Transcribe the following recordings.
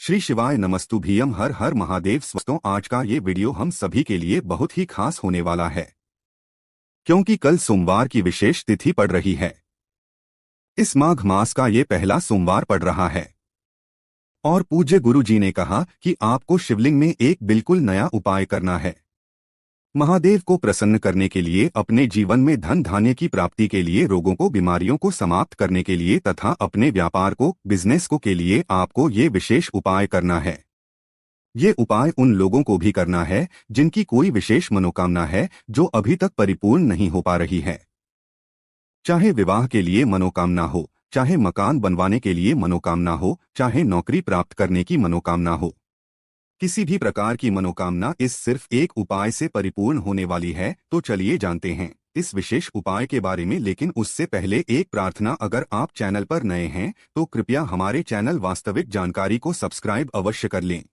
श्री शिवाय नमस्तुभ्यम। हर हर महादेव। दोस्तों, आज का ये वीडियो हम सभी के लिए बहुत ही खास होने वाला है, क्योंकि कल सोमवार की विशेष तिथि पड़ रही है। इस माघ मास का ये पहला सोमवार पड़ रहा है और पूज्य गुरु जी ने कहा कि आपको शिवलिंग में एक बिल्कुल नया उपाय करना है। महादेव को प्रसन्न करने के लिए, अपने जीवन में धन धान्य की प्राप्ति के लिए, रोगों को, बीमारियों को समाप्त करने के लिए तथा अपने व्यापार को, बिजनेस को के लिए आपको ये विशेष उपाय करना है। ये उपाय उन लोगों को भी करना है जिनकी कोई विशेष मनोकामना है जो अभी तक परिपूर्ण नहीं हो पा रही है। चाहे विवाह के लिए मनोकामना हो, चाहे मकान बनवाने के लिए मनोकामना हो, चाहे नौकरी प्राप्त करने की मनोकामना हो, किसी भी प्रकार की मनोकामना इस सिर्फ एक उपाय से परिपूर्ण होने वाली है। तो चलिए जानते हैं इस विशेष उपाय के बारे में। लेकिन उससे पहले एक प्रार्थना, अगर आप चैनल पर नए हैं तो कृपया हमारे चैनल वास्तविक जानकारी को सब्सक्राइब अवश्य कर लें।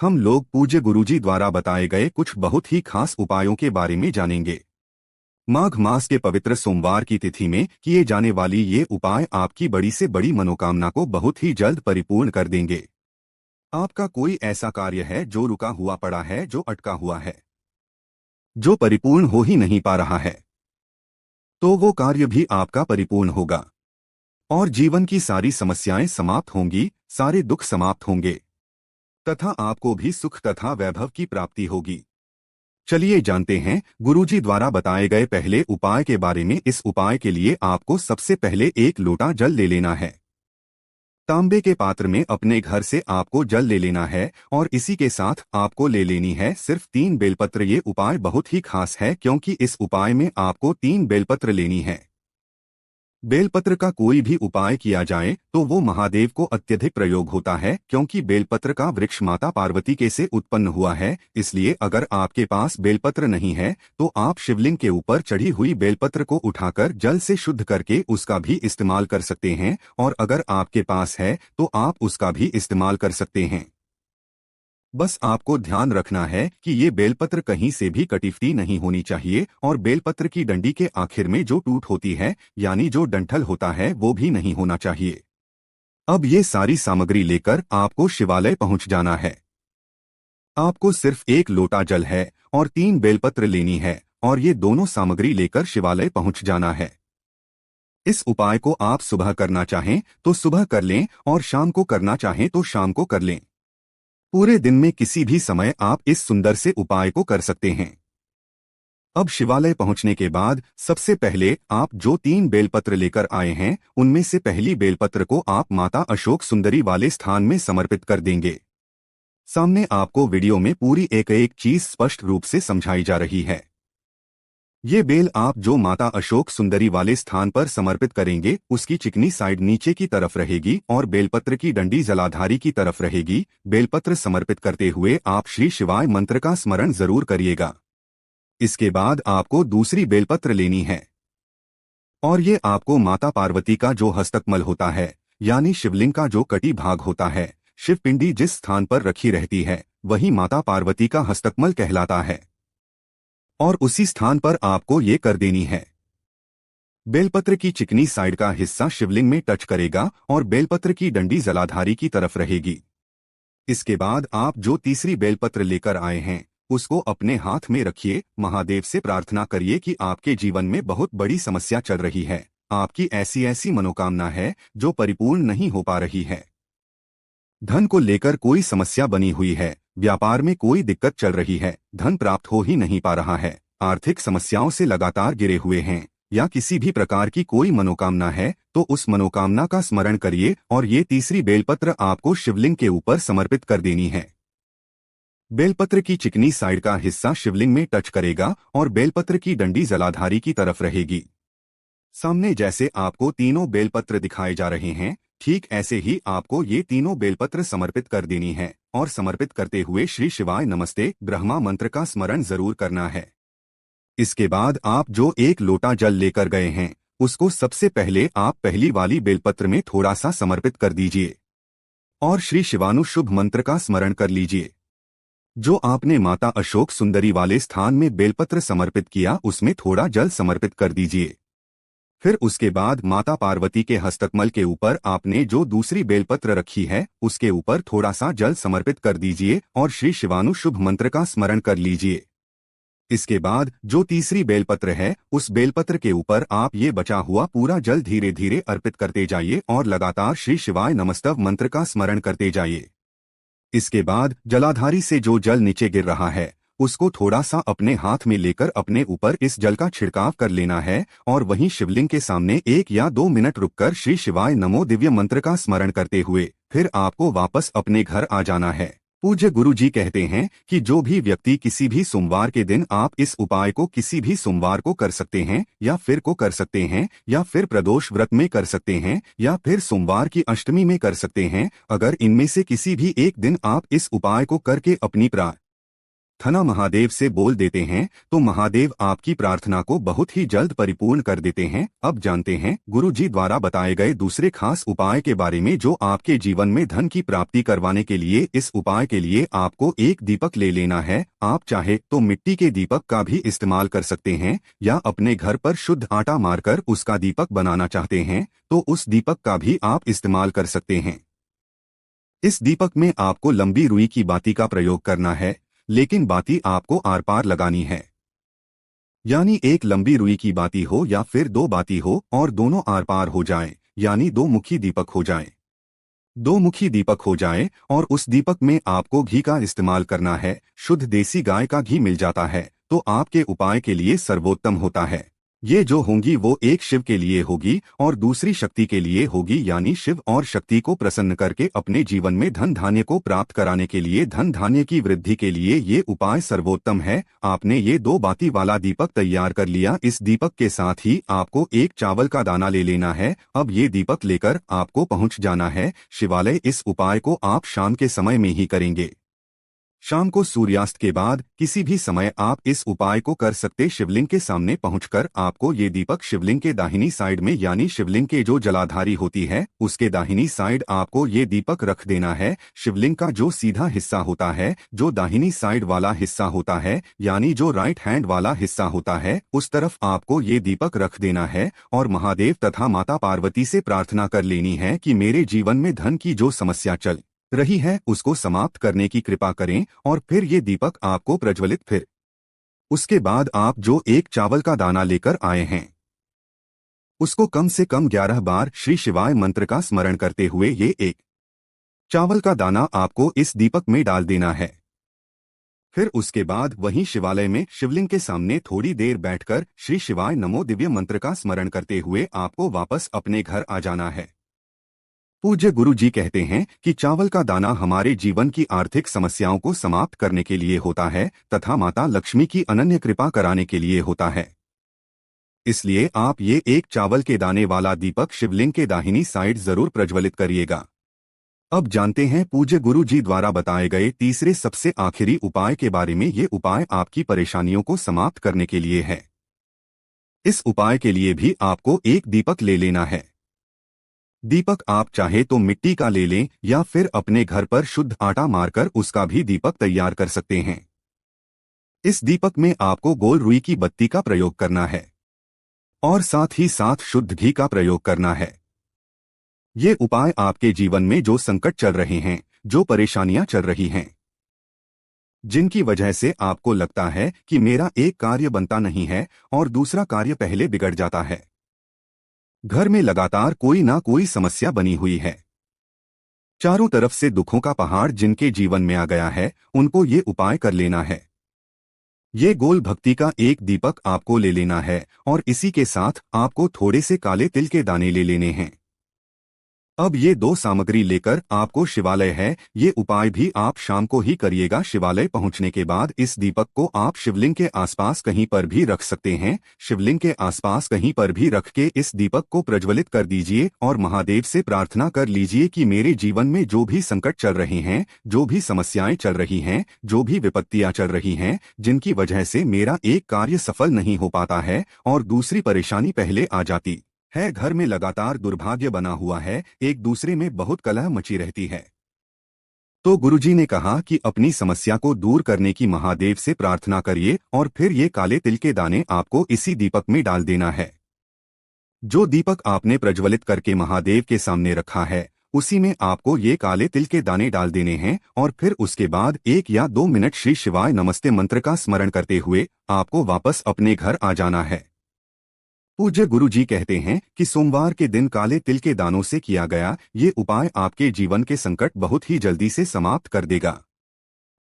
हम लोग पूज्य गुरुजी द्वारा बताए गए कुछ बहुत ही खास उपायों के बारे में जानेंगे। माघ मास के पवित्र सोमवार की तिथि में किए जाने वाली ये उपाय आपकी बड़ी से बड़ी मनोकामना को बहुत ही जल्द परिपूर्ण कर देंगे। आपका कोई ऐसा कार्य है जो रुका हुआ पड़ा है, जो अटका हुआ है, जो परिपूर्ण हो ही नहीं पा रहा है, तो वो कार्य भी आपका परिपूर्ण होगा और जीवन की सारी समस्याएं समाप्त होंगी, सारे दुख समाप्त होंगे तथा आपको भी सुख तथा वैभव की प्राप्ति होगी। चलिए जानते हैं गुरुजी द्वारा बताए गए पहले उपाय के बारे में। इस उपाय के लिए आपको सबसे पहले एक लोटा जल ले लेना है। तांबे के पात्र में अपने घर से आपको जल ले लेना है और इसी के साथ आपको ले लेनी है सिर्फ 3 बेलपत्र। ये उपाय बहुत ही खास है क्योंकि इस उपाय में आपको 3 बेलपत्र लेनी है। बेलपत्र का कोई भी उपाय किया जाए तो वो महादेव को अत्यधिक प्रयोग होता है, क्योंकि बेलपत्र का वृक्ष माता पार्वती के से उत्पन्न हुआ है। इसलिए अगर आपके पास बेलपत्र नहीं है तो आप शिवलिंग के ऊपर चढ़ी हुई बेलपत्र को उठाकर जल से शुद्ध करके उसका भी इस्तेमाल कर सकते हैं, और अगर आपके पास है तो आप उसका भी इस्तेमाल कर सकते हैं। बस आपको ध्यान रखना है कि ये बेलपत्र कहीं से भी कटी नहीं होनी चाहिए और बेलपत्र की डंडी के आखिर में जो टूट होती है, यानी जो डंठल होता है, वो भी नहीं होना चाहिए। अब ये सारी सामग्री लेकर आपको शिवालय पहुंच जाना है। आपको सिर्फ एक लोटा जल है और 3 बेलपत्र लेनी है और ये दोनों सामग्री लेकर शिवालय पहुंच जाना है। इस उपाय को आप सुबह करना चाहें तो सुबह कर लें और शाम को करना चाहें तो शाम को कर लें। पूरे दिन में किसी भी समय आप इस सुंदर से उपाय को कर सकते हैं। अब शिवालय पहुंचने के बाद सबसे पहले आप जो 3 बेलपत्र लेकर आए हैं, उनमें से पहली बेलपत्र को आप माता अशोक सुंदरी वाले स्थान में समर्पित कर देंगे। सामने आपको वीडियो में पूरी एक एक चीज स्पष्ट रूप से समझाई जा रही है। ये बेल आप जो माता अशोक सुंदरी वाले स्थान पर समर्पित करेंगे, उसकी चिकनी साइड नीचे की तरफ रहेगी और बेलपत्र की डंडी जलाधारी की तरफ रहेगी। बेलपत्र समर्पित करते हुए आप श्री शिवाय मंत्र का स्मरण जरूर करिएगा। इसके बाद आपको दूसरी बेलपत्र लेनी है और ये आपको माता पार्वती का जो हस्तकमल होता है, यानी शिवलिंग का जो कटी भाग होता है, शिवपिंडी जिस स्थान पर रखी रहती है, वही माता पार्वती का हस्तकमल कहलाता है और उसी स्थान पर आपको ये कर देनी है। बेलपत्र की चिकनी साइड का हिस्सा शिवलिंग में टच करेगा और बेलपत्र की डंडी जलाधारी की तरफ रहेगी। इसके बाद आप जो तीसरी बेलपत्र लेकर आए हैं, उसको अपने हाथ में रखिए। महादेव से प्रार्थना करिए कि आपके जीवन में बहुत बड़ी समस्या चल रही है, आपकी ऐसी ऐसी मनोकामना है जो परिपूर्ण नहीं हो पा रही है। धन को लेकर कोई समस्या बनी हुई है, व्यापार में कोई दिक्कत चल रही है, धन प्राप्त हो ही नहीं पा रहा है, आर्थिक समस्याओं से लगातार घिरे हुए हैं, या किसी भी प्रकार की कोई मनोकामना है, तो उस मनोकामना का स्मरण करिए और ये तीसरी बेलपत्र आपको शिवलिंग के ऊपर समर्पित कर देनी है। बेलपत्र की चिकनी साइड का हिस्सा शिवलिंग में टच करेगा और बेलपत्र की डंडी जलाधारी की तरफ रहेगी। सामने जैसे आपको तीनों बेलपत्र दिखाए जा रहे हैं, ठीक ऐसे ही आपको ये तीनों बेलपत्र समर्पित कर देनी है और समर्पित करते हुए श्री शिवाय नमस्ते ब्रह्मा मंत्र का स्मरण जरूर करना है। इसके बाद आप जो एक लोटा जल लेकर गए हैं, उसको सबसे पहले आप पहली वाली बेलपत्र में थोड़ा सा समर्पित कर दीजिए और श्री शिवानु शुभ मंत्र का स्मरण कर लीजिए। जो आपने माता अशोक सुंदरी वाले स्थान में बेलपत्र समर्पित किया, उसमें थोड़ा जल समर्पित कर दीजिए। फिर उसके बाद माता पार्वती के हस्तकमल के ऊपर आपने जो दूसरी बेलपत्र रखी है उसके ऊपर थोड़ा सा जल समर्पित कर दीजिए और श्री शिवानु शुभ मंत्र का स्मरण कर लीजिए। इसके बाद जो तीसरी बेलपत्र है उस बेलपत्र के ऊपर आप ये बचा हुआ पूरा जल धीरे धीरे अर्पित करते जाइए और लगातार श्री शिवाय नमस्तव मंत्र का स्मरण करते जाइए। इसके बाद जलाधारी से जो जल नीचे गिर रहा है उसको थोड़ा सा अपने हाथ में लेकर अपने ऊपर इस जल का छिड़काव कर लेना है और वहीं शिवलिंग के सामने 1 या 2 मिनट रुककर श्री शिवाय नमो दिव्य मंत्र का स्मरण करते हुए फिर आपको वापस अपने घर आ जाना है। पूज्य गुरु जी कहते हैं कि जो भी व्यक्ति किसी भी सोमवार के दिन आप इस उपाय को किसी भी सोमवार को कर सकते हैं या फिर को कर सकते हैं या फिर प्रदोष व्रत में कर सकते हैं या फिर सोमवार की अष्टमी में कर सकते हैं। अगर इनमें से किसी भी एक दिन आप इस उपाय को करके अपनी प्रार्थना महादेव से बोल देते हैं तो महादेव आपकी प्रार्थना को बहुत ही जल्द परिपूर्ण कर देते हैं। अब जानते हैं गुरु जी द्वारा बताए गए दूसरे खास उपाय के बारे में जो आपके जीवन में धन की प्राप्ति करवाने के लिए। इस उपाय के लिए आपको एक दीपक ले लेना है। आप चाहे तो मिट्टी के दीपक का भी इस्तेमाल कर सकते हैं या अपने घर पर शुद्ध आटा मारकर उसका दीपक बनाना चाहते हैं तो उस दीपक का भी आप इस्तेमाल कर सकते हैं। इस दीपक में आपको लंबी रुई की बाती का प्रयोग करना है, लेकिन बाती आपको आर पार लगानी है, यानी एक लंबी रुई की बाती हो या फिर 2 बाती हो और दोनों आर पार हो जाएं, यानी 2 मुखी दीपक हो जाएं। 2 मुखी दीपक हो जाए और उस दीपक में आपको घी का इस्तेमाल करना है। शुद्ध देसी गाय का घी मिल जाता है तो आपके उपाय के लिए सर्वोत्तम होता है। ये जो होंगी वो एक शिव के लिए होगी और दूसरी शक्ति के लिए होगी, यानी शिव और शक्ति को प्रसन्न करके अपने जीवन में धन धान्य को प्राप्त कराने के लिए, धन धान्य की वृद्धि के लिए ये उपाय सर्वोत्तम है। आपने ये 2 बाती वाला दीपक तैयार कर लिया। इस दीपक के साथ ही आपको एक चावल का दाना ले लेना है। अब ये दीपक लेकर आपको पहुंच जाना है शिवालय। इस उपाय को आप शाम के समय में ही करेंगे। शाम को सूर्यास्त के बाद किसी भी समय आप इस उपाय को कर सकते। शिवलिंग के सामने पहुंचकर आपको ये दीपक शिवलिंग के दाहिनी साइड में, यानी शिवलिंग के जो जलाधारी होती है उसके दाहिनी साइड आपको ये दीपक रख देना है। शिवलिंग का जो सीधा हिस्सा होता है, जो दाहिनी साइड वाला हिस्सा होता है, यानी जो राइट हैंड वाला हिस्सा होता है, उस तरफ आपको ये दीपक रख देना है और महादेव तथा माता पार्वती से प्रार्थना कर लेनी है कि मेरे जीवन में धन की जो समस्या चल रही है उसको समाप्त करने की कृपा करें। और फिर ये दीपक आपको प्रज्वलित, फिर उसके बाद आप जो एक चावल का दाना लेकर आए हैं उसको कम से कम 11 बार श्री शिवाय मंत्र का स्मरण करते हुए ये एक चावल का दाना आपको इस दीपक में डाल देना है। फिर उसके बाद वहीं शिवालय में शिवलिंग के सामने थोड़ी देर बैठकर श्री शिवाय नमो दिव्य मंत्र का स्मरण करते हुए आपको वापस अपने घर आ जाना है। पूज्य गुरु जी कहते हैं कि चावल का दाना हमारे जीवन की आर्थिक समस्याओं को समाप्त करने के लिए होता है तथा माता लक्ष्मी की अनन्य कृपा कराने के लिए होता है। इसलिए आप ये एक चावल के दाने वाला दीपक शिवलिंग के दाहिनी साइड जरूर प्रज्वलित करिएगा। अब जानते हैं पूज्य गुरु जी द्वारा बताए गए तीसरे सबसे आखिरी उपाय के बारे में। ये उपाय आपकी परेशानियों को समाप्त करने के लिए है। इस उपाय के लिए भी आपको एक दीपक ले लेना है। दीपक आप चाहे तो मिट्टी का ले लें या फिर अपने घर पर शुद्ध आटा मारकर उसका भी दीपक तैयार कर सकते हैं। इस दीपक में आपको गोल रुई की बत्ती का प्रयोग करना है और साथ ही साथ शुद्ध घी का प्रयोग करना है। ये उपाय आपके जीवन में जो संकट चल रहे हैं, जो परेशानियां चल रही हैं, जिनकी वजह से आपको लगता है कि मेरा एक कार्य बनता नहीं है और दूसरा कार्य पहले बिगड़ जाता है, घर में लगातार कोई ना कोई समस्या बनी हुई है, चारों तरफ से दुखों का पहाड़ जिनके जीवन में आ गया है, उनको ये उपाय कर लेना है। ये गोल भक्ति का एक दीपक आपको ले लेना है और इसी के साथ आपको थोड़े से काले तिल के दाने ले लेने हैं। अब ये 2 सामग्री लेकर आपको शिवालय है। ये उपाय भी आप शाम को ही करिएगा। शिवालय पहुंचने के बाद इस दीपक को आप शिवलिंग के आसपास कहीं पर भी रख सकते हैं। शिवलिंग के आसपास कहीं पर भी रख के इस दीपक को प्रज्वलित कर दीजिए और महादेव से प्रार्थना कर लीजिए कि मेरे जीवन में जो भी संकट चल रहे हैं, जो भी समस्याएं चल रही हैं, जो भी विपत्तियां चल रही हैं, जिनकी वजह से मेरा एक कार्य सफल नहीं हो पाता है और दूसरी परेशानी पहले आ जाती है, घर में लगातार दुर्भाग्य बना हुआ है, एक दूसरे में बहुत कलह मची रहती है, तो गुरुजी ने कहा कि अपनी समस्या को दूर करने की महादेव से प्रार्थना करिए और फिर ये काले तिल के दाने आपको इसी दीपक में डाल देना है। जो दीपक आपने प्रज्वलित करके महादेव के सामने रखा है, उसी में आपको ये काले तिल के दाने डाल देने हैं और फिर उसके बाद 1 या 2 मिनट श्री शिवाय नमस्ते मंत्र का स्मरण करते हुए आपको वापस अपने घर आ जाना है। पूज्य गुरु जी कहते हैं कि सोमवार के दिन काले तिल के दानों से किया गया ये उपाय आपके जीवन के संकट बहुत ही जल्दी से समाप्त कर देगा।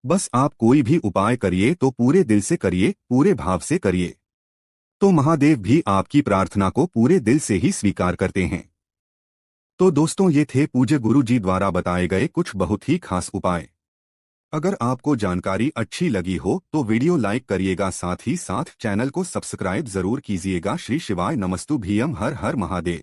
बस आप कोई भी उपाय करिए तो पूरे दिल से करिए, पूरे भाव से करिए, तो महादेव भी आपकी प्रार्थना को पूरे दिल से ही स्वीकार करते हैं। तो दोस्तों, ये थे पूज्य गुरु जी द्वारा बताए गए कुछ बहुत ही खास उपाय। अगर आपको जानकारी अच्छी लगी हो तो वीडियो लाइक करिएगा, साथ ही साथ चैनल को सब्सक्राइब जरूर कीजिएगा। श्री शिवाय नमस्तुभ्यम। हर हर महादेव।